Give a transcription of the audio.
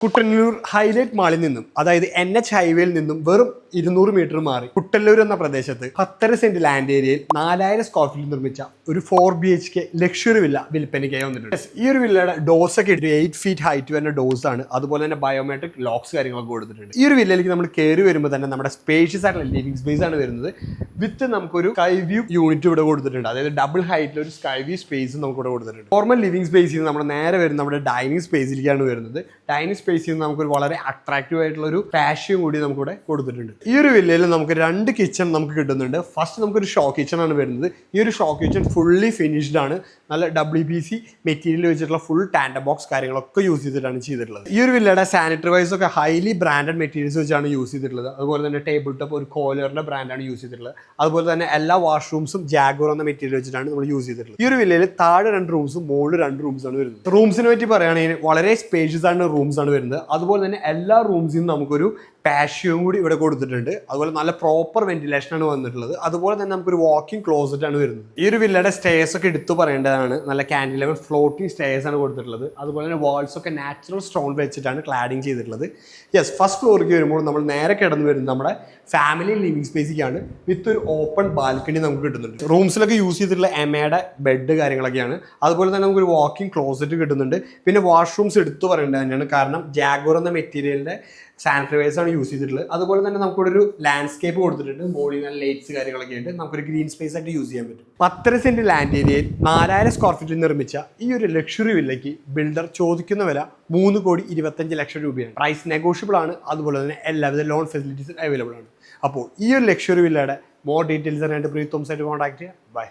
കുട്ടന്നൂർ highlight മാളിൽ നിന്നും അതായത് NH ഹൈവേയിൽ നിന്നും വെറും 200 മീറ്റർ മാറി കുട്ടല്ലൂർ എന്ന പ്രദേശത്ത് 10 സെന്റ് ലാൻഡ് ഏരിയയിൽ 4000 സ്ക്വയർ ഫീറ്റ് നിർമ്മിച്ച ഒരു 4 BHK ലക്ഷറി വില്ല വിൽപ്പനയ്ക്കായി വന്നിട്ടുണ്ട്. ഈ ഒരു വില്ലയുടെ ഡോസ് ഒക്കെ 8 ഫീറ്റ് ഹൈറ്റ് വരുന്ന ഡോസ് ആണ്. അതുപോലെ തന്നെ ബയോമെട്രിക് ലോക്സ് കാര്യങ്ങളൊക്കെ കൊടുത്തിട്ടുണ്ട്. ഈ ഒരു വില്ലയിലേക്ക് നമ്മൾ കയറി വരുമ്പോൾ തന്നെ നമ്മുടെ സ്പേഷ്യസ് ആയിട്ടുള്ള ലിവിംഗ് സ്പേസ് ആണ് വരുന്നത്. വിത്ത് നമുക്കൊരു സ്കൈ വ്യൂ യൂണിറ്റ് ഇവിടെ കൊടുത്തിട്ടുണ്ട്. അതായത് ഡബിൾ ഹൈറ്റിൽ ഒരു സ്കൈ വ്യൂ സ്പേസ് നമുക്ക് ഇവിടെ കൊടുത്തിട്ടുണ്ട്. നോർമൽ ലിവിംഗ് സ്പേസിൽ നമ്മൾ നേരെ വരുന്ന നമ്മുടെ ഡൈനിങ് സ്പേസിലേക്കാണ് വരുന്നത്. ഡൈനിങ് സ്പേസിൽ നിന്ന് നമുക്കൊരു വളരെ അട്രാക്റ്റീവ് ആയിട്ടുള്ള ഒരു പാഷ്യം കൂടി നമുക്കിവിടെ കൊടുത്തിട്ടുണ്ട്. ഈ ഒരു വില്ലയിൽ നമുക്ക് 2 കിച്ചൺ നമുക്ക് കിട്ടുന്നുണ്ട്. ഫസ്റ്റ് നമുക്കൊരു ഷോ കിച്ചൺ ആണ് വരുന്നത്. ഈ ഒരു ഷോ കിച്ചൺ ഫുള്ളി ഫിനിഷ്ഡ് ആണ്. നല്ല WPC മെറ്റീരിയൽ വെച്ചിട്ടുള്ള ഫുൾ ടാൻഡ ബോക്സ് കാര്യങ്ങളൊക്കെ യൂസ് ചെയ്തിട്ടാണ് ചെയ്തിട്ടുള്ളത്. ഈ ഒരു വില്ലയുടെ സാനിറ്ററി വൈസ് ഒക്കെ ഹൈലി ബ്രാൻഡഡ് മെറ്റീരിയൽസ് വെച്ചാണ് യൂസ് ചെയ്തിട്ടുള്ളത്. അതുപോലെ തന്നെ ടേബിൾ ടോപ്പ് ഒരു കോലറിന്റെ ബ്രാൻഡാണ് യൂസ് ചെയ്തിട്ടുള്ളത്. അതുപോലെ തന്നെ എല്ലാ വാഷ്റൂംസും ജാഗോർ എന്ന മെറ്റീരിയൽ വെച്ചിട്ടാണ് നമ്മൾ യൂസ് ചെയ്തിട്ടുള്ളത്. ഈ ഒരു വില്ലയിൽ താഴെ 2 റൂംസും മുകളിൽ 2 റൂംസ് ആണ് വരുന്നത്. റൂംസിനെ പറ്റി പറയുകയാണെങ്കിൽ വളരെ സ്പേഷ്യസ് ആണ് റൂംസ് ആണ് വരുന്നത്. അതുപോലെ തന്നെ എല്ലാ റൂംസിനും നമുക്കൊരു പാഷ്യം കൂടി ഇവിടെ കൊടുത്തിട്ടുണ്ട്. അതുപോലെ നല്ല പ്രോപ്പർ വെന്റിലേഷൻ ആണ് വന്നിട്ടുള്ളത്. അതുപോലെ തന്നെ നമുക്കൊരു വാക്കിംഗ് ക്ലോസറ്റ് ആണ് വരുന്നത്. ഈ ഒരു വില്ലയുടെ സ്റ്റേഴ്സ് ഒക്കെ എടുത്തു പറയേണ്ടതാണ്. നല്ല കാൻഡിലെവർ ഫ്ലോട്ടിംഗ് സ്റ്റേഴ്സ് ആണ് കൊടുത്തിട്ടുള്ളത്. അതുപോലെ തന്നെ വാൾസ് ഒക്കെ നാച്ചുറൽ സ്റ്റോൺ വെച്ചിട്ടാണ് ക്ലാഡിങ് ചെയ്തിട്ടുള്ളത്. യെസ്, ഫസ്റ്റ് ഫ്ലോറിലേക്ക് വരുമ്പോൾ നമ്മൾ നേരെ കിടന്നു വരുന്നത് നമ്മുടെ ഫാമിലി ലിവിംഗ് സ്പേസിലേക്കാണ്. വിത്ത് ഒരു ഓപ്പൺ ബാൽക്കണി നമുക്ക് കിട്ടുന്നുണ്ട്. റൂംസിലൊക്കെ യൂസ് ചെയ്തിട്ടുള്ള എമയുടെ ബെഡ് കാര്യങ്ങളൊക്കെയാണ്. അതുപോലെ തന്നെ നമുക്കൊരു വാക്കിംഗ് ക്ലോസറ്റ് കിട്ടുന്നുണ്ട്. പിന്നെ വാഷ്റൂംസ് എടുത്തു പറയേണ്ടത് തന്നെയാണ്. കാരണം ജാഗോർ എന്ന മെറ്റീരിയലിന്റെ സാനിറ്ററി വൈസ് ആണ് യൂസ് ചെയ്തിട്ടുള്ളത്. അതുപോലെ തന്നെ നമുക്കിവിടെ ഒരു ലാൻഡ്സ്കേപ്പ് കൊടുത്തിട്ടുണ്ട്. മോർണിംഗ് ആൻഡ് ലൈറ്റ്സ് കാര്യങ്ങളൊക്കെ ആയിട്ട് നമുക്കൊരു ഗ്രീൻ സ്പേസ് ആയിട്ട് യൂസ് ചെയ്യാൻ പറ്റും. 10 സെന്റ് ലാൻഡ് ഏരിയയിൽ 4000 സ്ക്വയർ ഫീറ്റിൽ നിർമ്മിച്ച ഈ ഒരു ലക്ഷറി വില്ലയ്ക്ക് ബിൽഡർ ചോദിക്കുന്ന വില 3,25,00,000 രൂപയാണ്. പ്രൈസ് നെഗോഷ്യബിൾ ആണ്. അതുപോലെ തന്നെ എല്ലാവിധ ലോൺ ഫെസിലിറ്റീസും അവൈലബിൾ ആണ്. അപ്പോൾ ഈ ഒരു ലക്ഷറി വില്ലയുടെ മോർ ഡീറ്റെയിൽസ് അറിയാനായിട്ട് പ്രീത് തോമസ് ആയിട്ട് കോൺടാക്ട് ചെയ്യുക. ബൈ.